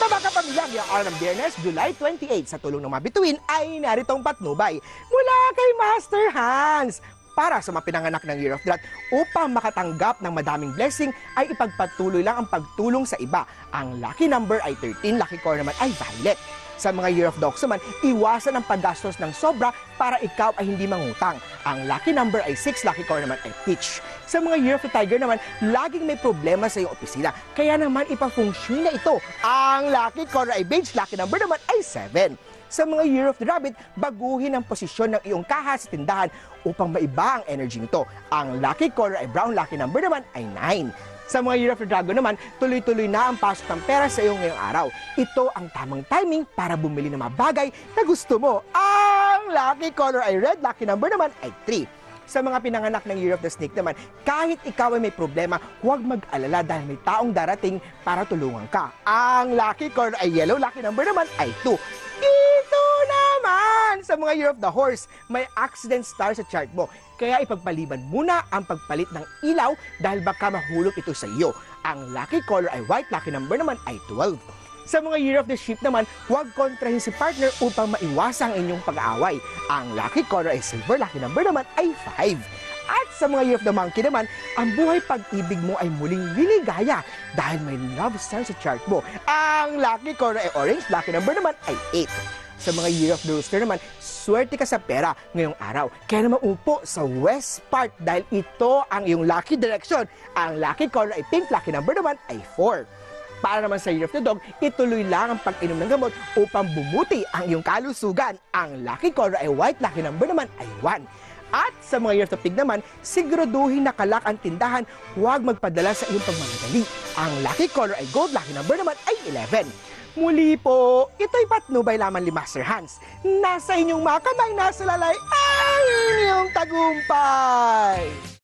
Sa mga kapamilya, ngayong araw ng Biyernes, July 28, sa tulong ng mga bituin, ay naritong patnubay mula kay Master Hans. Para sa mga pinanganak ng Year of the Rat, upang makatanggap ng madaming blessing, ay ipagpatuloy lang ang pagtulong sa iba. Ang lucky number ay 13, lucky color naman ay violet. Sa mga Year of the Ox naman, iwasan ang paggastos ng sobra para ikaw ay hindi mangutang. Ang lucky number ay 6, lucky color naman ay peach. Sa mga Year of the Tiger naman, laging may problema sa iyong opisina. Kaya naman ipafunction na ito. Ang lucky color ay beige, lucky number naman ay 7. Sa mga Year of the Rabbit, baguhin ang posisyon ng iyong kaha sa tindahan upang maiba ang energy nito. Ang lucky color ay brown, lucky number naman ay 9. Sa mga Year of the Dragon naman, tuloy-tuloy na ang pasok ng pera sa iyo ngayong araw. Ito ang tamang timing para bumili ng mga bagay na gusto mo. Ang lucky color ay red, lucky number naman ay 3. Sa mga pinanganak ng Year of the Snake naman, kahit ikaw ay may problema, huwag mag-alala dahil may taong darating para tulungan ka. Ang lucky color ay yellow, lucky number naman ay 2. Ito naman! Sa mga Year of the Horse, may accident star sa chart mo. Kaya ipagpaliban muna ang pagpalit ng ilaw dahil baka mahulog ito sa iyo. Ang lucky color ay white, lucky number naman ay 12. Sa mga Year of the Sheep naman, huwag kontrahin si partner upang maiwasan ang inyong pag-aaway. Ang lucky color ay silver, lucky number naman ay 5. At sa mga Year of the Monkey naman, ang buhay pag-ibig mo ay muling liligaya dahil may love star sa chart mo. Ang lucky color ay orange, lucky number naman ay 8. Sa mga Year of the Rooster naman, swerte ka sa pera ngayong araw. Kaya naman upo sa west part dahil ito ang iyong lucky direction. Ang lucky color ay pink, lucky number naman ay 4. Para naman sa Year of the Dog, ituloy lang ang pag-inom ng gamot upang bumuti ang iyong kalusugan. Ang lucky color ay white, lucky number naman ay 1. At sa mga Year of the Pig naman, siguraduhin na kalak ang tindahan, huwag magpadala sa iyong pagmamadali. Ang lucky color ay gold, lucky number naman ay 11. Muli po, ito'y patnubay lamang ni Master Hans. Nasa inyong mga kamay, nasa lalay ang inyong tagumpay!